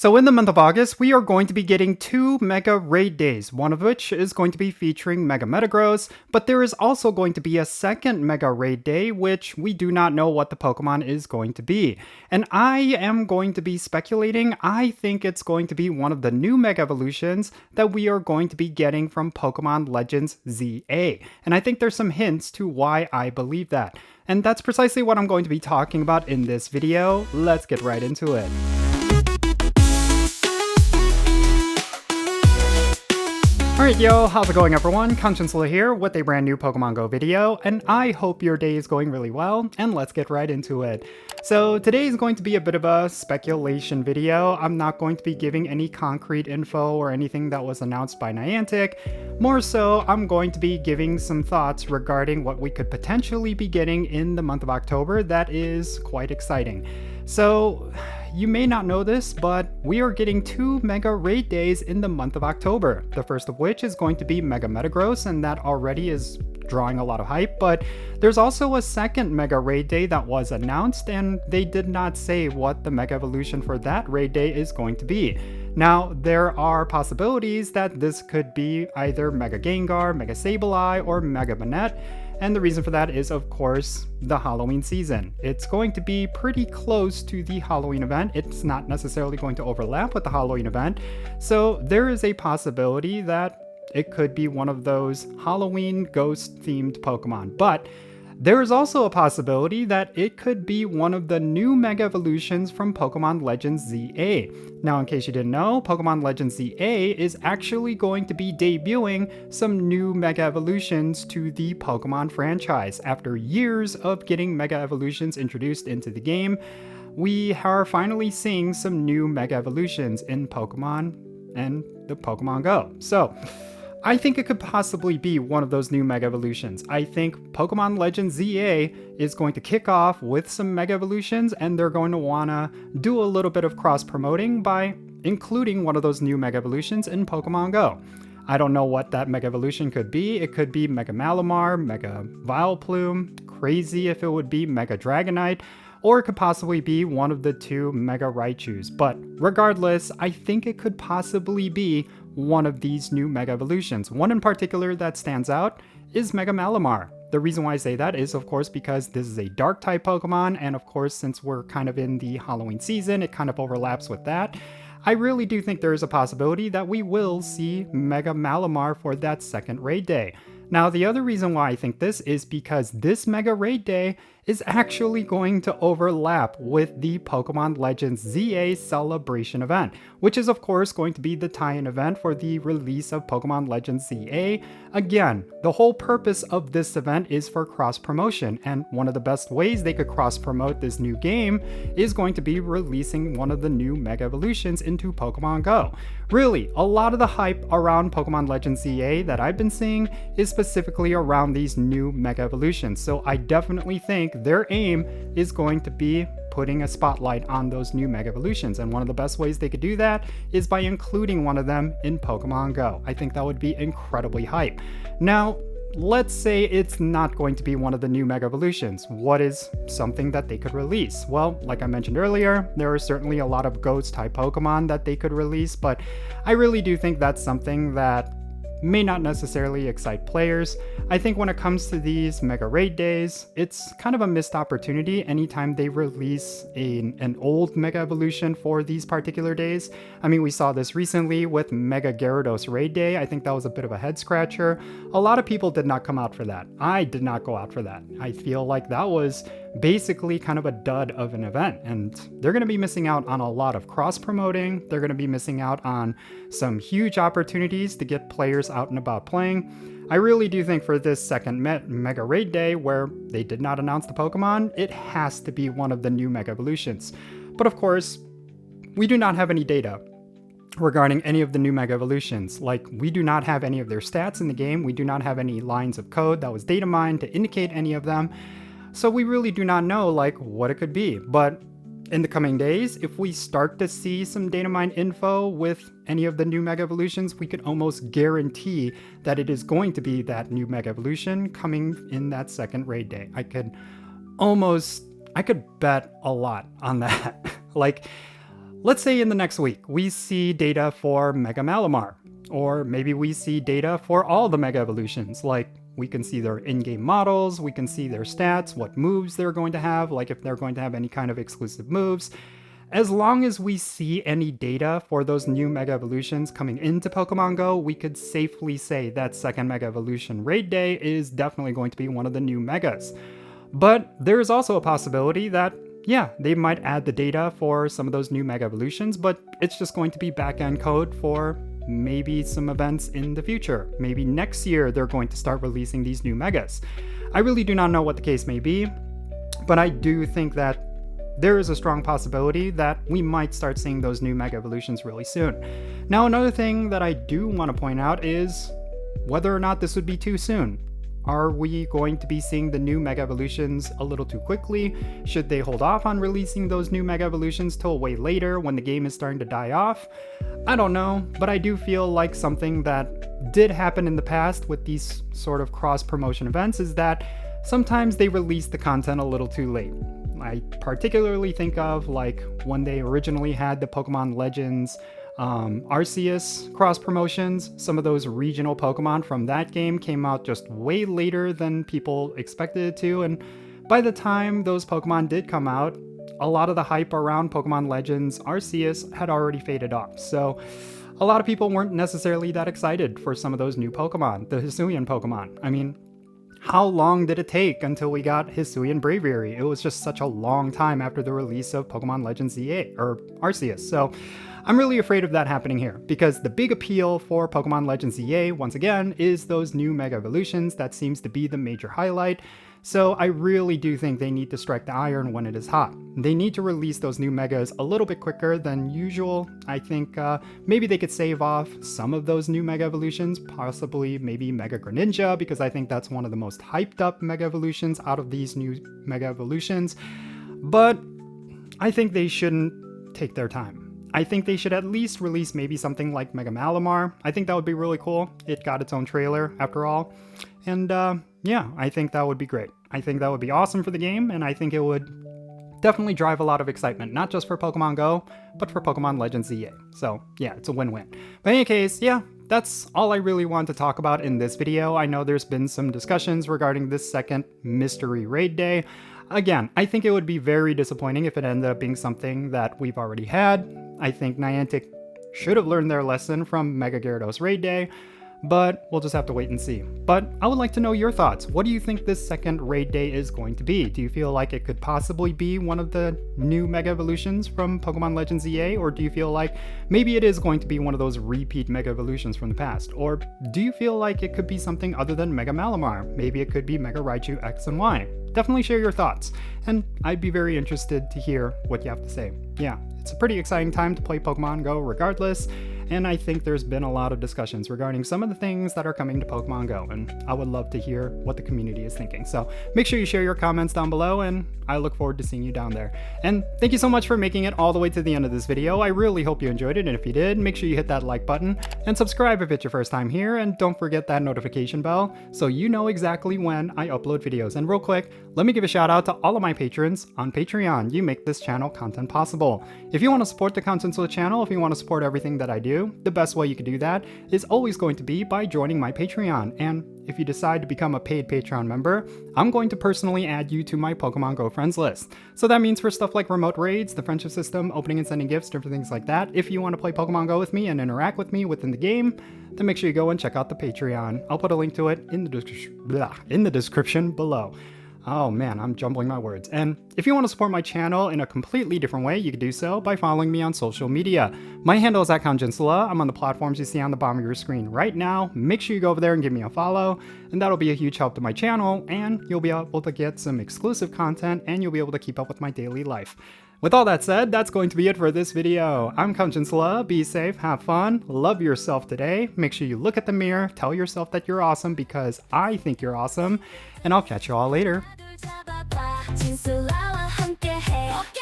So in the month of August, we are going to be getting 2 Mega Raid Days, one of which is going to be featuring Mega Metagross, but there is also going to be a second Mega Raid Day, which we do not know what the Pokemon is going to be. And I am going to be speculating, I think it's going to be one of the new Mega Evolutions that we are going to be getting from Pokemon Legends ZA. And I think there's some hints to why I believe that. And that's precisely what I'm going to be talking about in this video. Let's get right into it. Alright yo, how's it going everyone? Jinsula here with a brand new Pokemon GO video, and I hope your day is going really well, and let's get right into it. So today is going to be a bit of a speculation video. I'm not going to be giving any concrete info or anything that was announced by Niantic. More so, I'm going to be giving some thoughts regarding what we could potentially be getting in the month of October that is quite exciting. So, you may not know this, but we are getting 2 Mega Raid Days in the month of October. The first of which is going to be Mega Metagross, and that already is drawing a lot of hype, but there's also a second Mega Raid Day that was announced, and they did not say what the Mega Evolution for that Raid Day is going to be. Now, there are possibilities that this could be either Mega Gengar, Mega Sableye, or Mega Banette. And the reason for that is, of course, the Halloween season. It's going to be pretty close to the Halloween event. It's not necessarily going to overlap with the Halloween event. So there is a possibility that it could be one of those Halloween ghost-themed Pokemon. But there is also a possibility that it could be one of the new Mega Evolutions from Pokemon Legends ZA. Now, in case you didn't know, Pokemon Legends ZA is actually going to be debuting some new Mega Evolutions to the Pokemon franchise. After years of getting Mega Evolutions introduced into the game, we are finally seeing some new Mega Evolutions in Pokemon and the Pokemon GO. So, I think it could possibly be one of those new Mega Evolutions. I think Pokemon Legends ZA is going to kick off with some Mega Evolutions, and they're going to want to do a little bit of cross-promoting by including one of those new Mega Evolutions in Pokemon GO. I don't know what that Mega Evolution could be. It could be Mega Malamar, Mega Vileplume, crazy if it would be Mega Dragonite, or it could possibly be one of the 2 Mega Raichus. But regardless, I think it could possibly be one of these new Mega Evolutions. One in particular that stands out is Mega Malamar. The reason why I say that is, of course, because this is a Dark-type Pokemon, and of course, since we're kind of in the Halloween season, it kind of overlaps with that. I really do think there is a possibility that we will see Mega Malamar for that second Raid Day. Now, the other reason why I think this is because this Mega Raid Day is actually going to overlap with the Pokemon Legends ZA Celebration event, which is of course going to be the tie-in event for the release of Pokemon Legends ZA. Again, the whole purpose of this event is for cross-promotion, and one of the best ways they could cross-promote this new game is going to be releasing one of the new Mega Evolutions into Pokemon GO. Really, a lot of the hype around Pokemon Legends ZA that I've been seeing is specifically around these new Mega Evolutions, so I definitely think their aim is going to be putting a spotlight on those new Mega Evolutions, and one of the best ways they could do that is by including one of them in Pokemon GO. I think that would be incredibly hype. Now, let's say it's not going to be one of the new Mega Evolutions. What is something that they could release? Well, like I mentioned earlier, there are certainly a lot of Ghost-type Pokemon that they could release, but I really do think that's something that may not necessarily excite players. I think when it comes to these Mega Raid Days, it's kind of a missed opportunity anytime they release an old Mega Evolution for these particular days. I mean, we saw this recently with Mega Gyarados Raid Day. I think that was a bit of a head scratcher. A lot of people did not come out for that. I did not go out for that. I feel like that was basically kind of a dud of an event, and they're going to be missing out on a lot of cross-promoting. They're going to be missing out on some huge opportunities to get players out and about playing. I really do think for this second Mega Raid Day, where they did not announce the Pokemon, it has to be one of the new Mega Evolutions. But of course, we do not have any data regarding any of the new Mega Evolutions. Like, we do not have any of their stats in the game. We do not have any lines of code that was data mined to indicate any of them. So we really do not know, like, what it could be. But in the coming days, if we start to see some data mine info with any of the new Mega Evolutions, we could almost guarantee that it is going to be that new Mega Evolution coming in that second Raid Day. I could bet a lot on that. Like, let's say in the next week we see data for Mega Malamar, or maybe we see data for all the Mega Evolutions, like we can see their in-game models, we can see their stats, what moves they're going to have, like if they're going to have any kind of exclusive moves. As long as we see any data for those new Mega Evolutions coming into Pokemon Go, we could safely say that second Mega Evolution Raid Day is definitely going to be one of the new Megas. But there is also a possibility that, yeah, they might add the data for some of those new Mega Evolutions, but it's just going to be back-end code for maybe some events in the future. Maybe next year they're going to start releasing these new Megas. I really do not know what the case may be, but I do think that there is a strong possibility that we might start seeing those new Mega Evolutions really soon. Now, another thing that I do want to point out is whether or not this would be too soon. Are we going to be seeing the new Mega Evolutions a little too quickly? Should they hold off on releasing those new Mega Evolutions till way later when the game is starting to die off? I don't know, but I do feel like something that did happen in the past with these sort of cross-promotion events is that sometimes they release the content a little too late. I particularly think of like when they originally had the Pokemon Legends Arceus cross promotions. Some of those regional Pokemon from that game came out just way later than people expected it to, and by the time those Pokemon did come out, a lot of the hype around Pokemon Legends Arceus had already faded off. So a lot of people weren't necessarily that excited for some of those new Pokemon, the Hisuian Pokemon. I mean, how long did it take until we got Hisuian Braviary? It was just such a long time after the release of Pokemon Legends ZA, or Arceus. So I'm really afraid of that happening here, because the big appeal for Pokemon Legends ZA, once again, is those new Mega Evolutions. That seems to be the major highlight. So I really do think they need to strike the iron when it is hot. They need to release those new Megas a little bit quicker than usual. I think maybe they could save off some of those new Mega Evolutions, possibly maybe Mega Greninja, because I think that's one of the most hyped up Mega Evolutions out of these new Mega Evolutions. But I think they shouldn't take their time. I think they should at least release maybe something like Mega Malamar. I think that would be really cool. It got its own trailer after all. And yeah, I think that would be great. I think that would be awesome for the game, and I think it would definitely drive a lot of excitement, not just for Pokemon Go, but for Pokemon Legends ZA. So yeah, it's a win-win. But in any case, yeah, that's all I really want to talk about in this video. I know there's been some discussions regarding this second Mystery Raid Day. Again, I think it would be very disappointing if it ended up being something that we've already had. I think Niantic should have learned their lesson from Mega Gyarados Raid Day, but we'll just have to wait and see. But I would like to know your thoughts. What do you think this second Raid Day is going to be? Do you feel like it could possibly be one of the new Mega Evolutions from Pokemon Legends EA? Or do you feel like maybe it is going to be one of those repeat Mega Evolutions from the past? Or do you feel like it could be something other than Mega Malamar? Maybe it could be Mega Raichu X and Y. Definitely share your thoughts, and I'd be very interested to hear what you have to say. Yeah, it's a pretty exciting time to play Pokemon Go regardless, and I think there's been a lot of discussions regarding some of the things that are coming to Pokemon Go, and I would love to hear what the community is thinking. So make sure you share your comments down below, and I look forward to seeing you down there. And thank you so much for making it all the way to the end of this video. I really hope you enjoyed it, and if you did, make sure you hit that like button, and subscribe if it's your first time here, and don't forget that notification bell so you know exactly when I upload videos. And real quick, let me give a shout out to all of my patrons on Patreon. You make this channel content possible. If you want to support the Jinsula channel, if you want to support everything that I do, the best way you can do that is always going to be by joining my Patreon. And if you decide to become a paid Patreon member, I'm going to personally add you to my Pokemon Go friends list. So that means for stuff like remote raids, the friendship system, opening and sending gifts, different things like that. If you want to play Pokemon Go with me and interact with me within the game, then make sure you go and check out the Patreon. I'll put a link to it in the description below. Oh man, I'm jumbling my words. And if you want to support my channel in a completely different way, you can do so by following me on social media. My handle is @Jinsula. I'm on the platforms you see on the bottom of your screen right now. Make sure you go over there and give me a follow, and that'll be a huge help to my channel, and you'll be able to get some exclusive content, and you'll be able to keep up with my daily life. With all that said, that's going to be it for this video. I'm Jinsula. Be safe, have fun, love yourself today. Make sure you look at the mirror, tell yourself that you're awesome because I think you're awesome, and I'll catch you all later. Jinsula와 함께해.